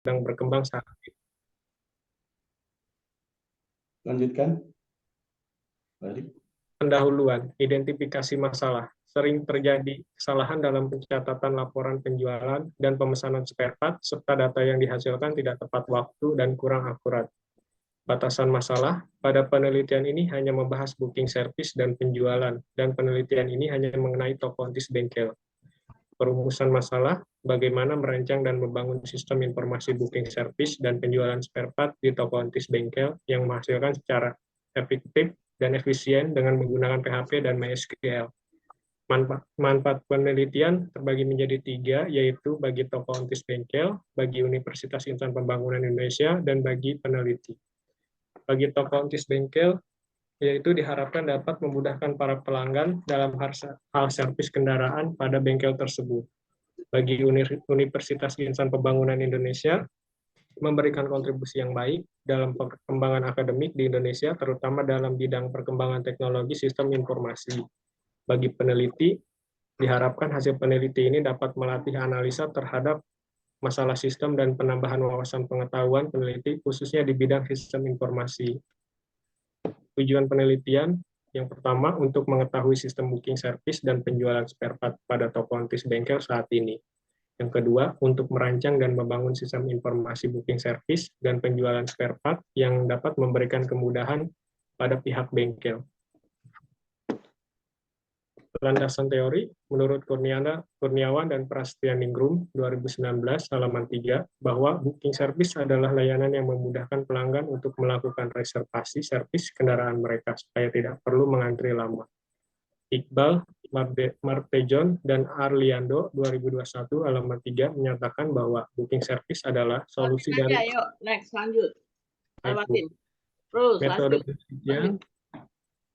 sedang berkembang saat ini. Lanjutkan. Balik. Pendahuluan, identifikasi masalah. Sering terjadi kesalahan dalam pencatatan laporan penjualan dan pemesanan spare part, serta data yang dihasilkan tidak tepat waktu dan kurang akurat. Batasan masalah, pada penelitian ini hanya membahas booking service dan penjualan, dan penelitian ini hanya mengenai toko ontis bengkel. Perumusan masalah, bagaimana merancang dan membangun sistem informasi booking service dan penjualan spare part di toko ontis bengkel yang menghasilkan secara efektif dan efisien dengan menggunakan PHP dan MySQL. Manfaat penelitian terbagi menjadi 3, yaitu bagi toko ontis bengkel, bagi Universitas Insan Pembangunan Indonesia, dan bagi peneliti. Bagi toko ontis bengkel, yaitu diharapkan dapat memudahkan para pelanggan dalam hal servis kendaraan pada bengkel tersebut. Bagi Universitas Insan Pembangunan Indonesia, memberikan kontribusi yang baik dalam perkembangan akademik di Indonesia, terutama dalam bidang perkembangan teknologi sistem informasi. Bagi peneliti, diharapkan hasil peneliti ini dapat melatih analisa terhadap masalah sistem dan penambahan wawasan pengetahuan peneliti, khususnya di bidang sistem informasi. Tujuan penelitian yang pertama, untuk mengetahui sistem booking service dan penjualan spare part pada toko ontis bengkel saat ini. Yang kedua, untuk merancang dan membangun sistem informasi booking service dan penjualan spare part yang dapat memberikan kemudahan pada pihak bengkel. Landasan teori, menurut Kurniawan dan Prasetyaningrum 2019 halaman 3, bahwa booking service adalah layanan yang memudahkan pelanggan untuk melakukan reservasi servis kendaraan mereka supaya tidak perlu mengantri lama. Iqbal, Martejon, dan Arliando 2021 halaman 3 menyatakan bahwa booking service adalah solusi dari ayo, next, lanjut. Terus, metode penelitian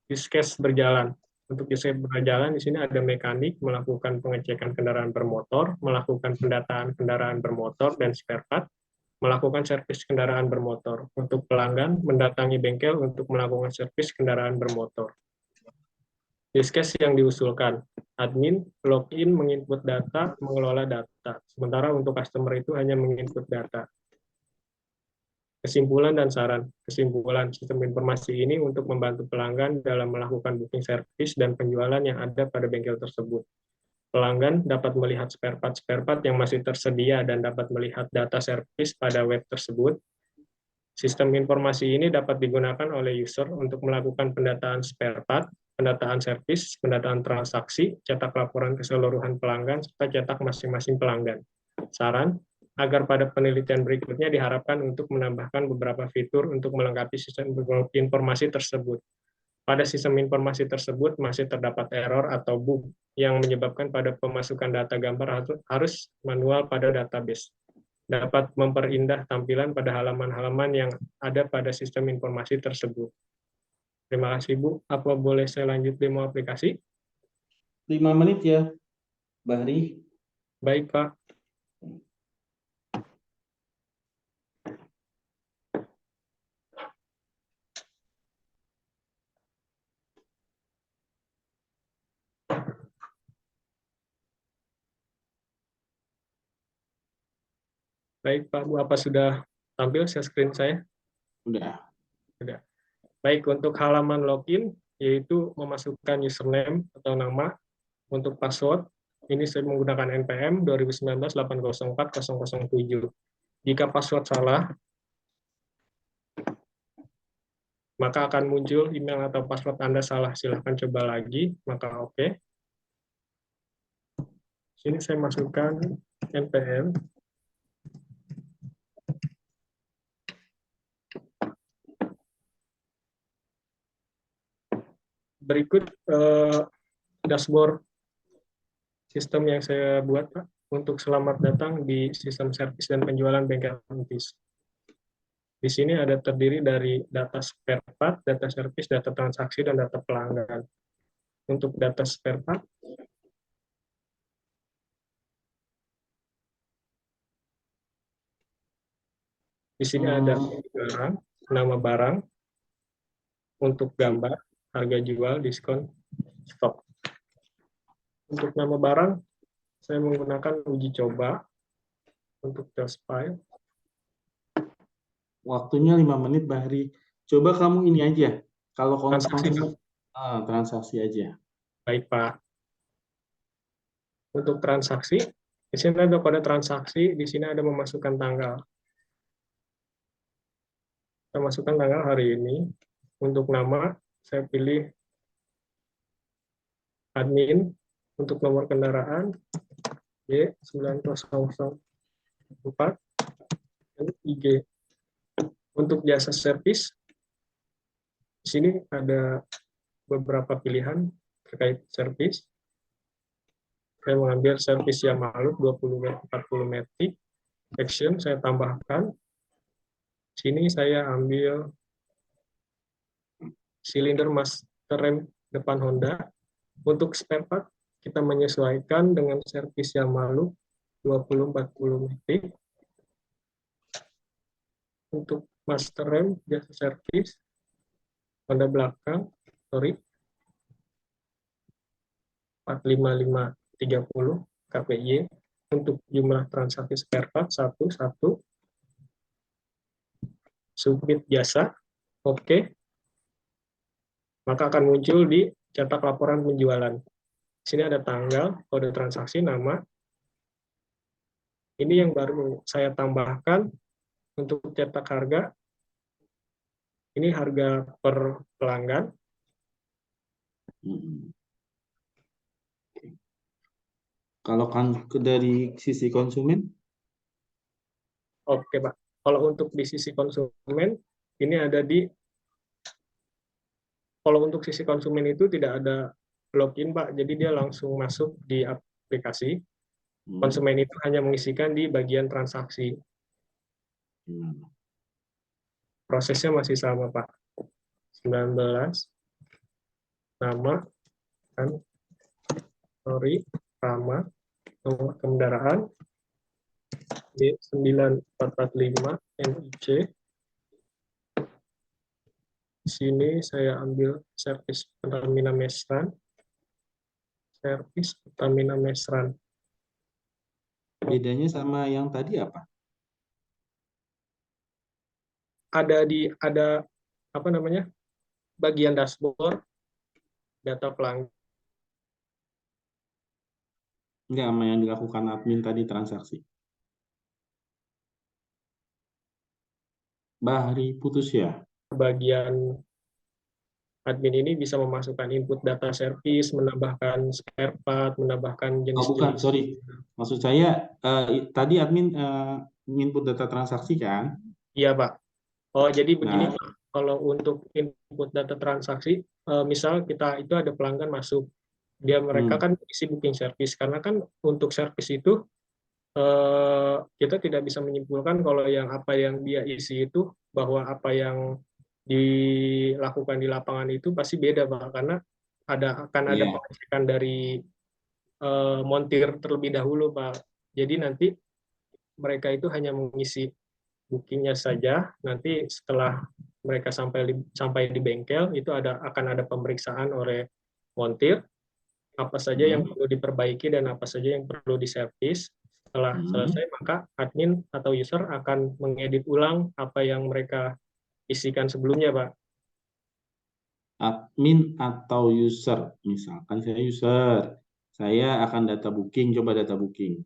use case berjalan. Untuk use case berjalan, di sini ada mekanik, melakukan pengecekan kendaraan bermotor, melakukan pendataan kendaraan bermotor dan spare part, melakukan servis kendaraan bermotor. Untuk pelanggan, mendatangi bengkel untuk melakukan servis kendaraan bermotor. Use case yang diusulkan, admin, login, menginput data, mengelola data. Sementara untuk customer itu hanya menginput data. Kesimpulan dan saran. Kesimpulan, sistem informasi ini untuk membantu pelanggan dalam melakukan booking service dan penjualan yang ada pada bengkel tersebut. Pelanggan dapat melihat spare part yang masih tersedia dan dapat melihat data servis pada web tersebut. Sistem informasi ini dapat digunakan oleh user untuk melakukan pendataan spare part, pendataan servis, pendataan transaksi, cetak laporan keseluruhan pelanggan, serta cetak masing-masing pelanggan. Saran, agar pada penelitian berikutnya diharapkan untuk menambahkan beberapa fitur untuk melengkapi sistem informasi tersebut. Pada sistem informasi tersebut masih terdapat error atau bug yang menyebabkan pada pemasukan data gambar harus manual pada database. Dapat memperindah tampilan pada halaman-halaman yang ada pada sistem informasi tersebut. Terima kasih, Bu. Apa boleh saya lanjut demo aplikasi? 5 menit ya, Bahri. Baik, Pak. Baik, Pak. Bu, apa sudah tampil share screen saya? Sudah. Sudah. Baik, untuk halaman login, yaitu memasukkan username atau nama. Untuk password, ini saya menggunakan NPM 2019-804-007. Jika password salah, maka akan muncul email atau password Anda salah. Silahkan coba lagi, maka oke. Sini saya masukkan NPM. Berikut dashboard sistem yang saya buat, Pak, untuk selamat datang di sistem servis dan penjualan bengkel ontis. Di sini ada terdiri dari data spare part, data servis, data transaksi, dan data pelanggan. Untuk data spare part, di sini ada barang, nama barang, untuk gambar, harga jual, diskon, stok. Untuk nama barang, saya menggunakan uji coba untuk test file. Waktunya 5 menit, Bahri. Coba kamu ini aja. Kalau Transaksi, Pak. konsumen, transaksi aja. Baik, Pak. Untuk transaksi, di sini ada kode transaksi, di sini ada memasukkan tanggal. Kita masukkan tanggal hari ini. Untuk nama, saya pilih admin. Untuk nomor kendaraan, Y9004, dan IG. Untuk jasa servis, di sini ada beberapa pilihan terkait servis. Saya mengambil servis yang Yamaluk 20-40 metric. Action, saya tambahkan. Sini saya ambil silinder master rem depan Honda. Untuk spare part, kita menyesuaikan dengan servis yang Yamaluk 20-40 metric. Untuk master rem, jasa servis, Honda belakang, sorry, 45530 KPY. Untuk jumlah transaksi spare part 1, submit jasa, oke, maka akan muncul di cetak laporan penjualan. Di sini ada tanggal, kode transaksi, nama. Ini yang baru saya tambahkan untuk cetak harga. Ini harga per pelanggan. Kalau kan dari sisi konsumen, Oke, Pak. Kalau untuk di sisi konsumen, ini ada di, kalau untuk sisi konsumen itu tidak ada login, Pak. Jadi dia langsung masuk di aplikasi. Konsumen itu hanya mengisikan di bagian transaksi. Prosesnya masih sama, Pak. 19, nama, kan, sorry, nama, nomor kendaraan, D9445 MIC. Di sini saya ambil servis Pertamina Mesran. Servis Pertamina Mesran. bedanya sama yang tadi apa? Ada apa namanya? Bagian dashboard, data pelanggan. Enggak, sama yang dilakukan admin tadi transaksi. Bahri putus ya? Bagian admin ini bisa memasukkan input data servis, menambahkan spare part, menambahkan Oh bukan, jenis-jenis. sorry. Maksud saya tadi admin input data transaksi kan? Iya, Pak. Oh, jadi begini, Nah, Pak. Kalau untuk input data transaksi, misal kita itu ada pelanggan masuk, mereka kan isi booking service. Karena kan untuk service itu kita tidak bisa menyimpulkan kalau apa yang dia isi itu, bahwa apa yang dilakukan di lapangan itu pasti beda, Pak. Karena akan ada iya. pengecekan dari montir terlebih dahulu, Pak. Jadi nanti mereka itu hanya mengisi bookingnya saja. Nanti setelah mereka sampai di bengkel, itu akan ada pemeriksaan oleh montir, apa saja yang perlu diperbaiki dan apa saja yang perlu diservis. Setelah selesai, maka admin atau user akan mengedit ulang apa yang mereka isikan sebelumnya, Pak. Admin atau user, misalkan saya user, saya akan data booking, coba data booking.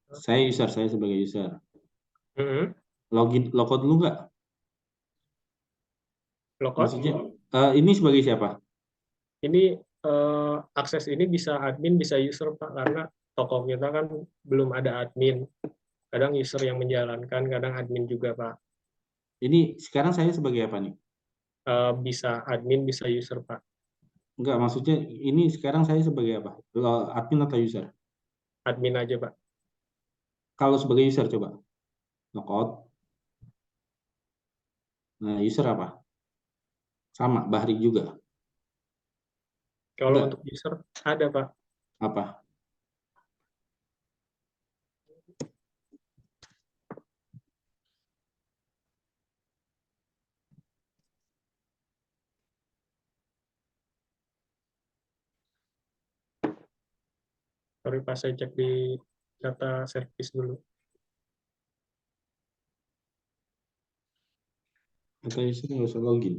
Saya user, saya sebagai user. Login, logout dulu nggak? Logout. Maksudnya, ini sebagai siapa? Ini akses ini bisa admin, bisa user, Pak, karena toko kita kan belum ada admin. Kadang user yang menjalankan, kadang admin juga, Pak. Ini sekarang saya sebagai apa nih? Bisa admin, bisa user, Pak. Enggak, maksudnya ini sekarang saya sebagai apa? Admin atau user? Admin aja, Pak. Kalau sebagai user coba. Logout. Nah, user apa? Sama, Bahri juga. Kalau Enggak. untuk user, ada, Pak. Apa? Sorry, Pak, saya cek di data service dulu. Data user nggak usah login.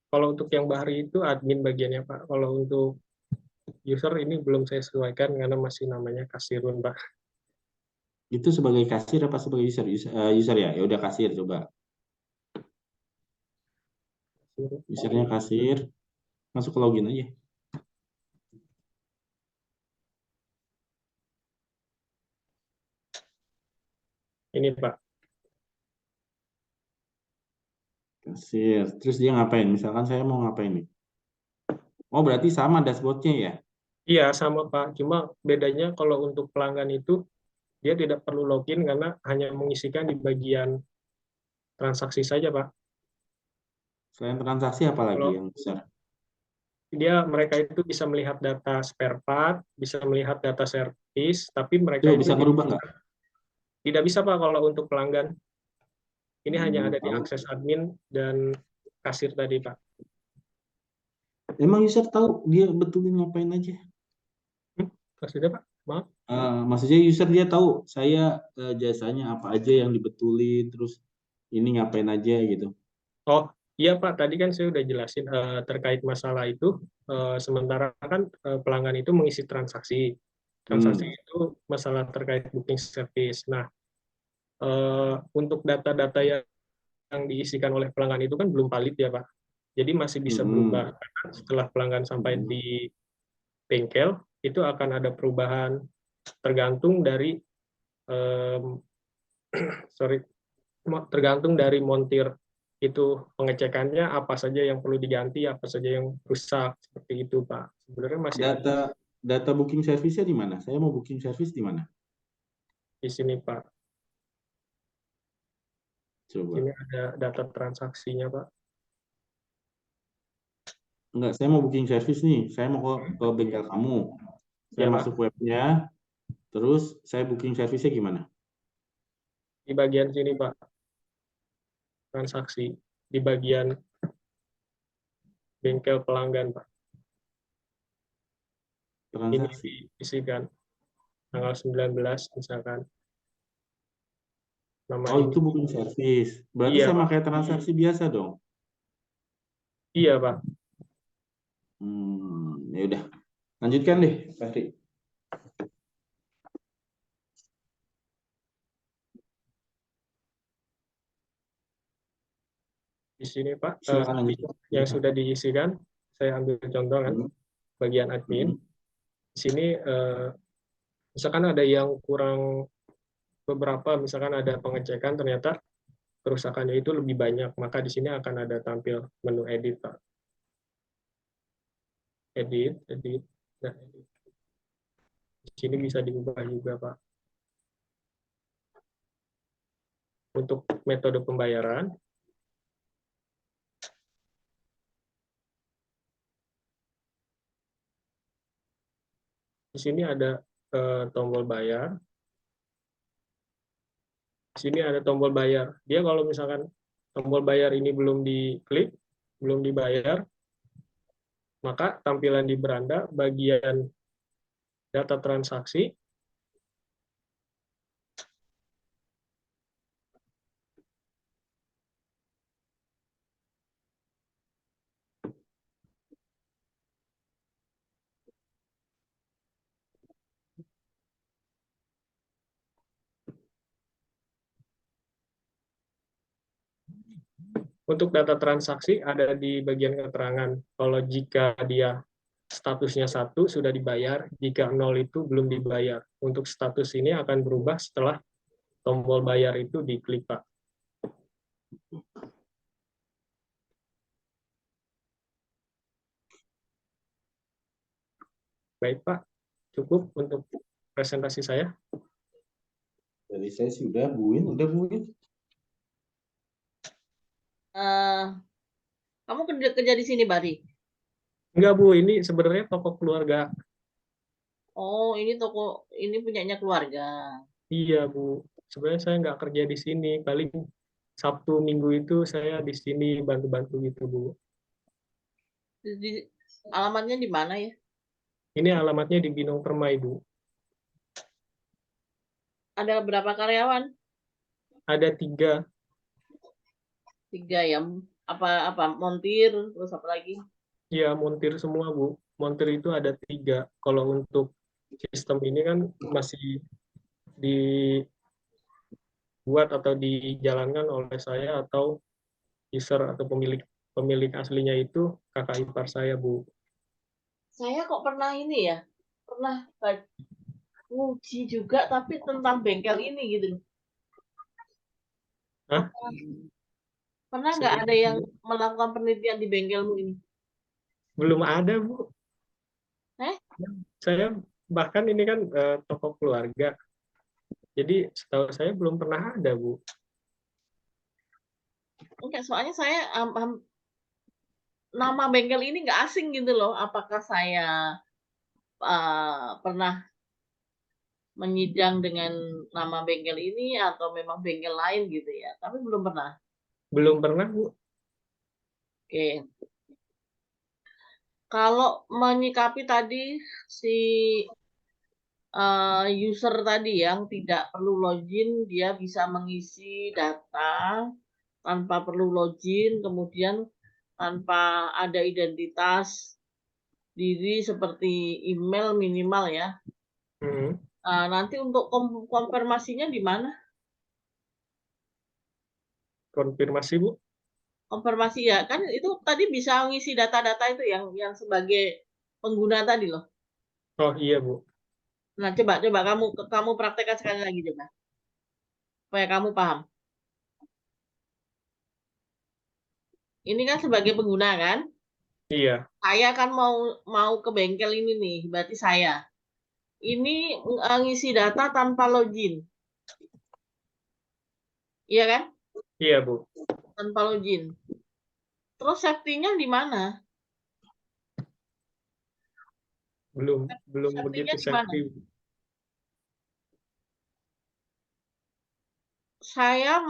Kalau untuk yang Bahri itu admin bagiannya Pak. Kalau untuk user ini belum saya sesuaikan karena masih namanya Kasirun Pak. Itu sebagai kasir apa sebagai user? User ya? Ya udah kasir coba. Usernya kasir. Masuk ke login aja. Ini Pak. Kasir. Terus dia ngapain? Misalkan saya mau ngapain nih? Oh, berarti sama dashboardnya ya? Iya sama Pak. Cuma bedanya kalau untuk pelanggan itu dia tidak perlu login karena hanya mengisikan di bagian transaksi saja Pak. Selain transaksi apa lagi Kalau yang besar? mereka itu bisa melihat data spare part, bisa melihat data servis, tapi mereka Coba itu bisa ngerubah nggak? tidak bisa Pak kalau untuk pelanggan. Ini hanya ada di Tahu. akses admin dan kasir tadi Pak. Emang user tahu dia betulin ngapain aja? Maksudnya Pak? Maaf. Maksudnya user dia tahu saya jasanya apa aja yang dibetulin, terus ini ngapain aja gitu. Oh, iya Pak, tadi kan saya udah jelasin terkait masalah itu, sementara kan pelanggan itu mengisi transaksi. Transaksi Hmm. itu masalah terkait booking service. Nah, untuk data-data yang diisikan oleh pelanggan itu kan belum valid ya Pak. Jadi masih bisa berubah. Hmm. Karena setelah pelanggan sampai di bengkel, itu akan ada perubahan tergantung dari, em, sorry, tergantung dari montir itu pengecekannya apa saja yang perlu diganti, apa saja yang rusak, seperti itu Pak. Sebenarnya masih ada Data data booking service-nya di mana? Saya mau booking service di mana? di sini Pak. Coba. Ini ada data transaksinya Pak. Enggak, saya mau booking service nih. Saya mau ke bengkel kamu. Saya Ya masuk Pak, webnya, terus saya booking service-nya gimana? di bagian sini Pak, transaksi. Di bagian bengkel pelanggan Pak. Ini Transaksi. diisikan tanggal 19 misalkan. Nama Oh, ini. itu booking service. Berarti Iya sama Pak. kayak transaksi biasa dong. Iya Pak. Ya udah. Lanjutkan deh, Fahri. Di sini Pak, Silakan lanjutkan. yang Silakan. sudah diisikan, saya ambil contoh kan, Hmm. bagian admin. Hmm. Di sini misalkan ada yang kurang beberapa, misalkan ada pengecekan ternyata kerusakannya itu lebih banyak, maka di sini akan ada tampil menu edit Pak. Edit, edit, dan edit. Di sini bisa diubah juga Pak. Untuk metode pembayaran, di sini ada tombol bayar. Di sini ada tombol bayar. Dia kalau misalkan tombol bayar ini belum diklik, belum dibayar, maka tampilan di beranda bagian data transaksi untuk data transaksi ada di bagian keterangan. Kalau jika dia statusnya 1 sudah dibayar, jika 0 itu belum dibayar. Untuk status ini akan berubah setelah tombol bayar itu diklik, Pak. Baik, Pak. Cukup untuk presentasi saya. Dari saya sih udah buin. Kamu kerja di sini, Bari? Enggak, Bu. Ini sebenarnya toko keluarga Oh, ini toko, ini punyanya keluarga. Iya, Bu. Sebenarnya saya nggak kerja di sini. Paling Sabtu Minggu itu saya di sini bantu-bantu gitu, Bu. Alamatnya di mana ya? Ini alamatnya di Binong Permai, Bu. Ada berapa karyawan? Ada 3. 3 ya. Apa montir, terus apa lagi? Ya, montir semua, Bu. Montir itu ada 3. Kalau untuk sistem ini kan masih dibuat atau dijalankan oleh saya atau user atau pemilik pemilik aslinya itu kakak ipar saya, Bu. Saya kok pernah ini ya, pernah nguji juga tapi tentang bengkel ini gitu loh. Hah? Apa, pernah nggak ada Serius, yang Bu? melakukan penelitian di bengkelmu ini? Belum ada, Bu. Eh? Saya bahkan ini kan toko keluarga. Jadi setahu saya belum pernah ada, Bu. Enggak, soalnya saya nama bengkel ini nggak asing gitu loh. Apakah saya pernah menyidang dengan nama bengkel ini atau memang bengkel lain gitu ya? Tapi belum pernah. Belum pernah, Bu. Oke. Kalau menyikapi tadi si user tadi yang tidak perlu login, dia bisa mengisi data tanpa perlu login, kemudian tanpa ada identitas diri seperti email minimal ya. Hmm. Nanti untuk konfirmasinya di mana? Konfirmasi, Bu. Konfirmasi ya, kan itu tadi bisa ngisi data-data itu yang sebagai pengguna tadi loh. Oh iya, Bu. Nah, coba kamu praktekkan sekali lagi coba supaya kamu paham. Ini kan sebagai pengguna kan? Iya, Saya kan mau ke bengkel ini nih, berarti saya. Ini ngisi data tanpa login. Iya kan? iya, Bu. Tanpa login. Terus safety-nya di mana? Belum belum Safety-nya begitu di mana? safety. Saya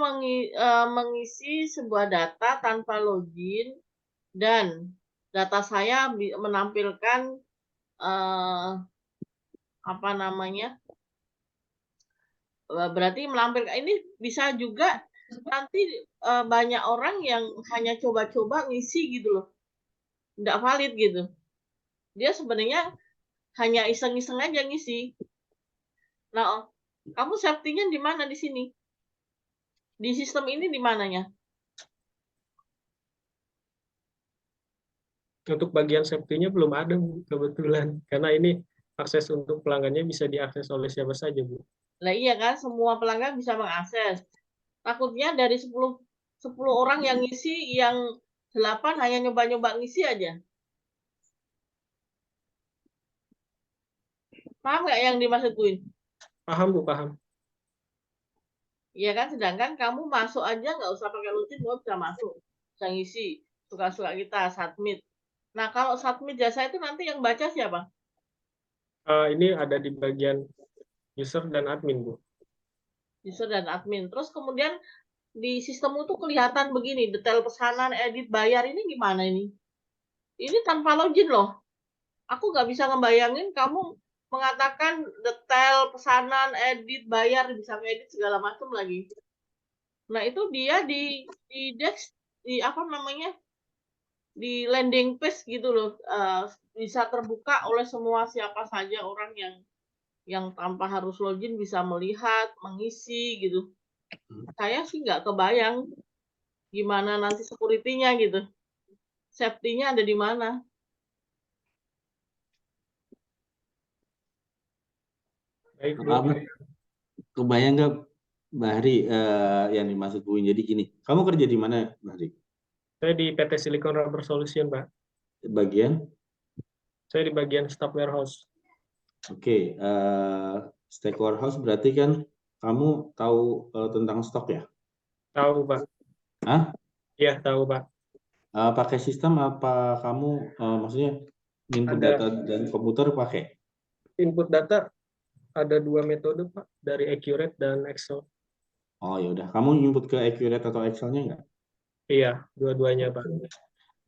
mengisi sebuah data tanpa login dan data saya menampilkan eh, apa namanya? Berarti melampirkan ini bisa juga nanti banyak orang yang hanya coba-coba ngisi gitu loh. Nggak valid gitu. Dia sebenarnya hanya iseng-iseng aja ngisi. Nah, kamu safety-nya di mana di sini? Di sistem ini di mananya? Untuk bagian safety-nya belum ada, Bu, kebetulan. Karena ini akses untuk pelanggannya bisa diakses oleh siapa saja, Bu. Nah iya kan, semua pelanggan bisa mengakses. Takutnya dari 10 orang yang ngisi, yang 8 hanya nyoba-nyoba ngisi aja. Paham nggak yang dimaksudkuin? Paham, Bu, paham. Iya kan, sedangkan kamu masuk aja nggak usah pakai login, kamu bisa masuk. Bisa ngisi, suka-suka kita, submit. Nah, kalau submit jasa itu nanti yang baca siapa? Ini ada di bagian user dan admin, Bu. User dan admin. Terus kemudian di sistem itu kelihatan begini, detail pesanan, edit, bayar, ini gimana ini? Ini tanpa login loh. Aku nggak bisa ngebayangin kamu mengatakan detail pesanan, edit, bayar, bisa ngedit segala macam lagi. Nah, itu dia di desk, di apa namanya, di landing page gitu loh, bisa terbuka oleh semua siapa saja orang yang tanpa harus login bisa melihat, mengisi gitu. Saya sih nggak kebayang gimana nanti security-nya gitu. Safety-nya ada di mana? Baik, Bu. Kamu kebayang nggak, Bahri, yang dimaksud Bu? Jadi gini, kamu kerja di mana, Bahri? Saya di PT Silicon Rubber Solution, Pak. Bagian? Saya di bagian staff warehouse. Oke, stack warehouse berarti kan kamu tahu tentang stok ya? Tahu, Pak. Hah? Iya, tahu, Pak. Pakai sistem apa kamu, maksudnya input Ada data dan komputer pakai? input data ada 2 metode, Pak, dari Accurate dan Excel. Oh ya udah, kamu input ke Accurate atau Excel-nya nggak? Iya, dua-duanya, Pak.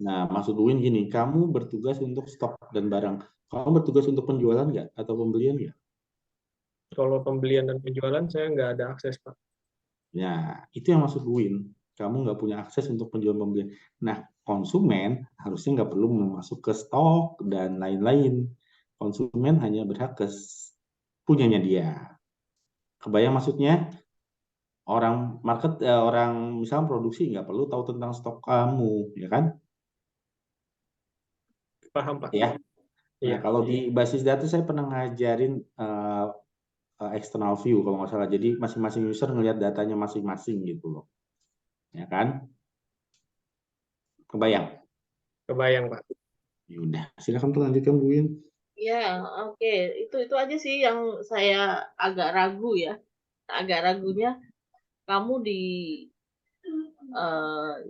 Nah, maksud Win gini, kamu bertugas untuk stok dan barang. Kamu bertugas untuk penjualan nggak atau pembelian nggak? Kalau pembelian dan penjualan saya nggak ada akses, Pak. Ya, itu yang maksud Win. Kamu nggak punya akses untuk penjualan pembelian. Nah, konsumen harusnya nggak perlu masuk ke stok dan lain-lain. Konsumen hanya berhak ke punyanya dia. Kebayang maksudnya? Orang misalnya produksi nggak perlu tahu tentang stok kamu, ya kan? Paham, Pak? Ya. Nah, Iya. kalau di basis data saya pernah ngajarin external view kalau nggak salah. Jadi masing-masing user ngelihat datanya masing-masing gitu loh. Ya kan? Kebayang? Kebayang, Pak. Yaudah, silakan tuh lanjutkan Bu Win. Ya, oke. Itu aja sih yang saya agak ragu ya. Agak ragunya kamu di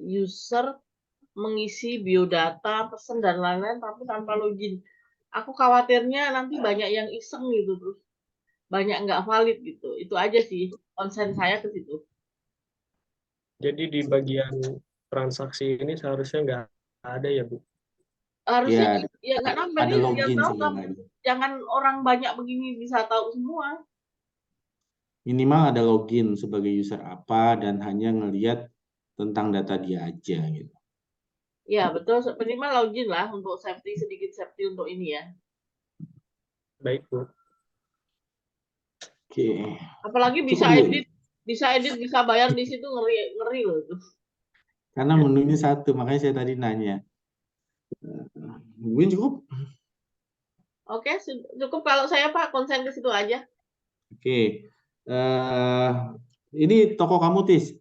user mengisi biodata, pesan dan lain-lain tapi tanpa login. Aku khawatirnya nanti banyak yang iseng gitu terus banyak nggak valid gitu. Itu aja sih konsen saya ke situ. Jadi di bagian transaksi ini seharusnya nggak ada ya, Bu? Harusnya Ya, ya nggak nambah ada itu yang login tahu sebenarnya. jangan orang banyak begini bisa tahu semua. Minimal ada login sebagai user apa dan hanya ngelihat tentang data dia aja gitu. Ya betul minimal login lah untuk safety sedikit safety untuk ini ya. Baik, Bu. Oke, Apalagi cukup Bu. bisa edit, bisa bayar di situ ngeri ngeri loh itu. Karena menunya satu, makanya saya tadi nanya. Bu Win cukup? Oke, cukup kalau saya Pak konsen ke situ aja. Oke. eh ini toko kamu, Tis.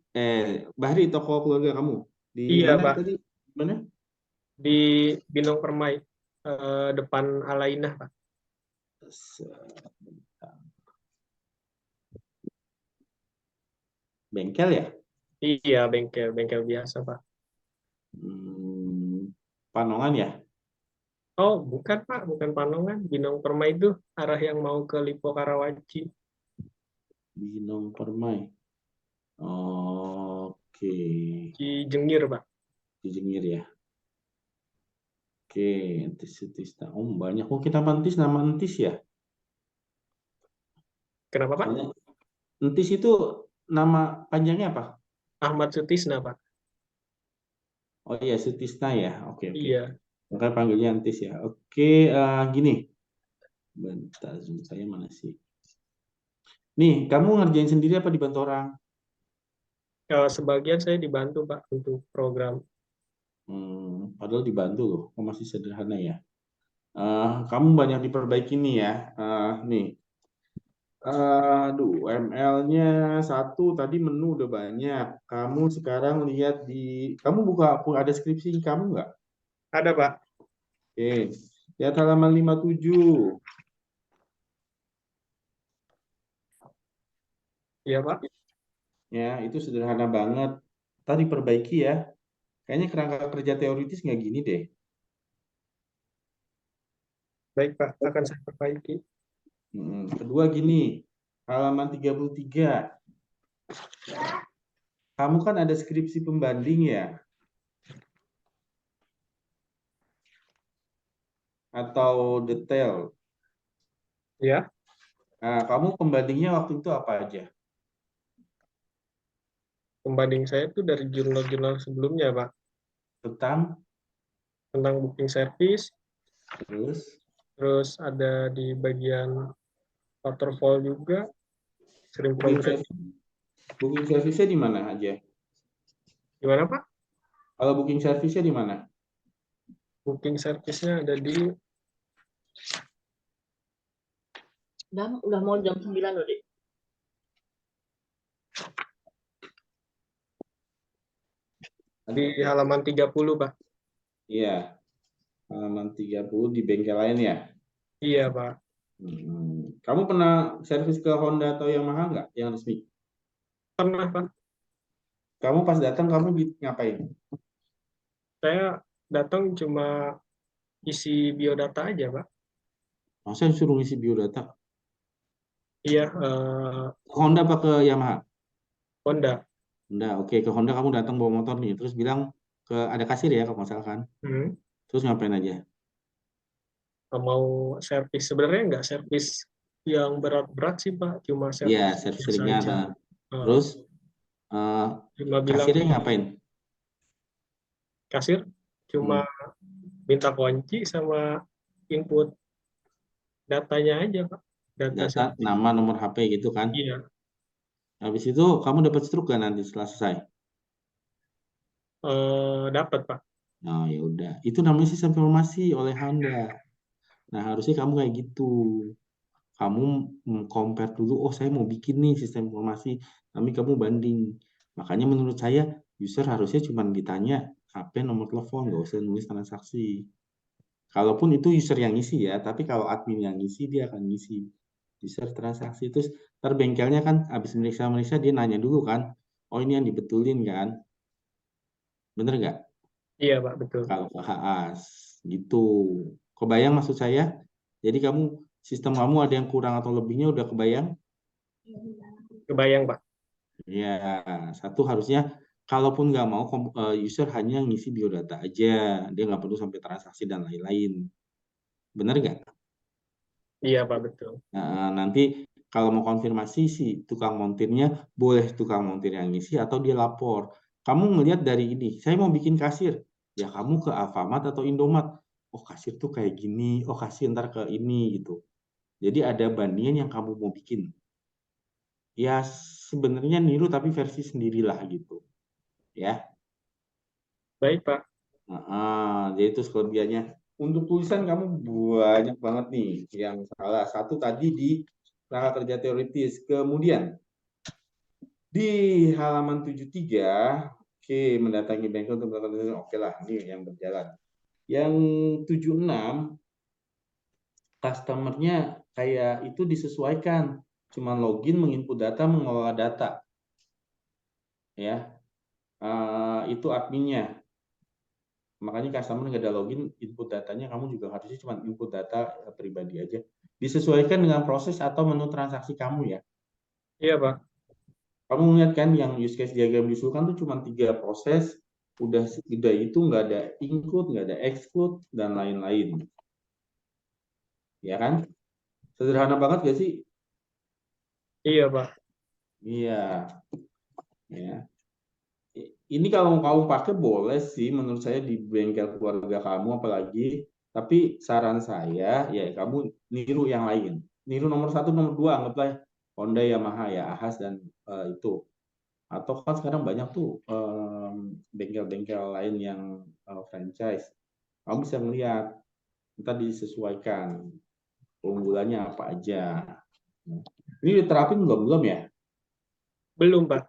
Bahri, toko keluarga kamu. Di Iya, mana Pak. tadi? Mana? Di Binong Permai, depan Alainah, Pak. Bengkel ya? Iya, bengkel biasa, Pak. Panongan ya? Oh, bukan, Pak. Bukan Panongan. Binong Permai itu arah yang mau ke Lipo Karawaci. Binong Permai. Oke. Cijengir, Pak. Di Jengir ya. Oke, entis. Oh, banyak. Oh, kita entis nama entis ya? Kenapa, Pak? Soalnya entis itu nama panjangnya apa? Ahmad Sutisna, Pak. Oh iya, Sutisna ya. Oke. Iya. Makanya panggilnya entis ya. Oke, gini. Bentar, Zoom saya mana sih? Nih, kamu ngerjain sendiri apa dibantu orang? Sebagian saya dibantu, Pak, untuk program. Padahal dibantu loh. Kok masih sederhana ya? Kamu banyak diperbaiki nih ya. Nih, aduh, ML-nya satu tadi menu udah banyak. Kamu sekarang lihat kamu buka ada skripsi kamu nggak? Ada, Pak. Oke, lihat halaman 57. Iya, Pak. Ya, itu sederhana banget. Tadi perbaiki ya. Kayaknya kerangka kerja teoritis nggak gini deh. Baik, Pak. Akan saya perbaiki. Kedua gini, halaman 33. Kamu kan ada skripsi pembanding ya? Atau detail. Ya, Nah, kamu pembandingnya waktu itu apa aja? pembanding saya itu dari jurnal-jurnal sebelumnya, Pak. Tentang, Tentang booking service, terus, terus ada di bagian waterfall juga, sering booking progress. service, booking service-nya di mana aja? Gimana, Pak? Kalau booking service-nya di mana? Booking service-nya ada di Udah mau jam 9 loh, Dek. halaman 30, Pak. Iya, halaman 30 di bengkel lain ya? Iya, Pak. Kamu pernah servis ke Honda atau Yamaha nggak yang resmi? Pernah, Pak. Kamu pas datang kamu ngapain? Saya datang cuma isi biodata aja, Pak. Masa disuruh ngisi biodata? Iya, Ke Honda apa ke Yamaha? Honda. Honda, oke. Ke Honda kamu datang bawa motor nih, terus bilang ada kasir ya kalau masalah kan. Hmm. Terus ngapain aja? Mau servis, sebenarnya nggak servis yang berat-berat sih Pak, cuma Iya, servis biasa servis-servisnya. aja. Eh, Terus eh, Cuma bilang kasirnya ngapain? kasir, cuma Hmm, minta kunci sama input datanya aja Pak, data data, servis. nama, nomor HP gitu kan. Iya, Habis itu kamu dapat struk kan nanti setelah selesai? dapat Pak. Nah, ya udah. Itu namanya sistem informasi oleh Honda. Nah, harusnya kamu kayak gitu. Kamu compare dulu, oh saya mau bikin nih sistem informasi, tapi kamu banding. Makanya menurut saya, user harusnya cuma ditanya HP, nomor telepon, nggak usah nulis transaksi. Kalaupun itu user yang ngisi ya, tapi kalau admin yang ngisi, dia akan ngisi user transaksi. Terus ntar bengkelnya kan habis meriksa-meriksa, dia nanya dulu kan, oh ini yang dibetulin kan, bener nggak? Iya Pak, betul. Kalau ke HAS, gitu. Kebayang maksud saya? Jadi kamu, sistem kamu ada yang kurang atau lebihnya udah kebayang? Kebayang Pak. Ya, satu harusnya kalaupun nggak mau user hanya ngisi biodata aja, dia nggak perlu sampai transaksi dan lain-lain. Bener nggak? Iya Pak, betul. Nah, nanti kalau mau konfirmasi si tukang montirnya boleh tukang montir yang ngisi atau dia lapor. Kamu ngelihat dari ini, saya mau bikin kasir, ya kamu ke Alfamart atau Indomaret. Oh kasir tuh kayak gini, oh kasir ntar ke ini gitu. Jadi ada bandingan yang kamu mau bikin. Ya sebenarnya niru tapi versi sendirilah gitu. Ya. Baik Pak. Jadi itu kelebihannya. Untuk tulisan kamu banyak banget nih. Yang salah satu tadi di rangka kerja teoritis. Kemudian di halaman 73, oke, mendatangi bengkel untuk melakukan tulisan. Oke lah, ini yang berjalan. Yang 76, customernya kayak itu disesuaikan. Cuma login, menginput data, mengelola data. Ya, itu adminnya. Makanya customer nggak ada login, input datanya kamu juga harusnya cuma input data pribadi aja. Disesuaikan dengan proses atau menu transaksi kamu ya. Iya Pak. Kamu ngeliat kan yang use case diagram diusulkan tuh cuma 3 proses, udah itu nggak ada include, nggak ada exclude, dan lain-lain. Ya kan? Sederhana banget gak sih? Iya Pak. Iya. Ya. Ini kalau kamu pakai boleh sih menurut saya di bengkel keluarga kamu apalagi, tapi saran saya ya kamu niru yang lain. Niru nomor 1, nomor 2 anggaplah Honda, Yamaha ya, Ahas dan itu. Atau kan sekarang banyak tuh bengkel-bengkel lain yang franchise. Kamu bisa melihat, ntar disesuaikan keunggulannya apa aja. Ini diterapin belum ya? Belum Pak.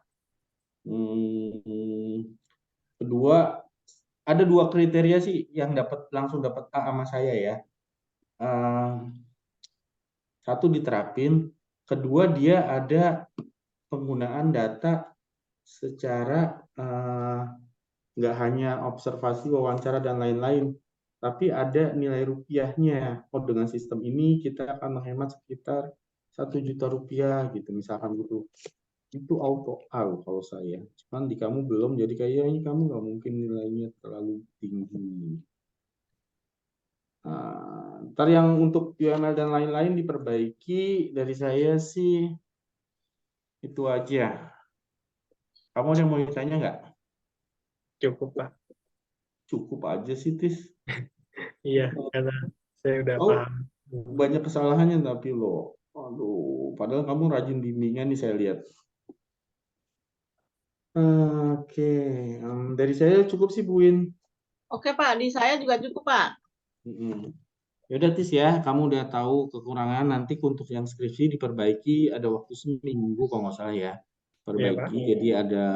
Kedua, ada 2 kriteria sih yang langsung dapat A sama saya ya. Satu diterapin, kedua dia ada penggunaan data secara nggak hanya observasi, wawancara dan lain-lain, tapi ada nilai rupiahnya. Oh dengan sistem ini kita akan menghemat sekitar 1 juta rupiah gitu misalkan gitu. Itu auto out kalau saya. Cuman di kamu belum, jadi kayaknya kamu nggak mungkin nilainya terlalu tinggi. Ntar yang untuk UML dan lain-lain diperbaiki dari saya sih itu aja. Kamu ada yang mau ditanya nggak? Cukup Pak. Cukup aja sih, Tis. Iya, karena saya udah Oh, paham. banyak kesalahannya tapi lo. Aduh, padahal kamu rajin bimbingan nih saya lihat. Oke, dari saya cukup sih, Bu Win. Oke Pak, di saya juga cukup Pak. Ya udah Tis ya, kamu udah tahu kekurangan, nanti untuk yang skripsi diperbaiki ada waktu seminggu kalau nggak salah ya. Iya Pak. Perbaiki, jadi ada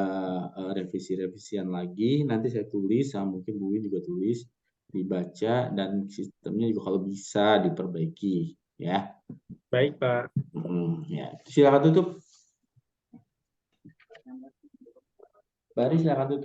revisi-revisian lagi, nanti saya tulis, sama mungkin Bu Win juga tulis, dibaca, dan sistemnya juga kalau bisa diperbaiki ya. Baik Pak. Ya. Silakan tutup. Bari silakan tutup.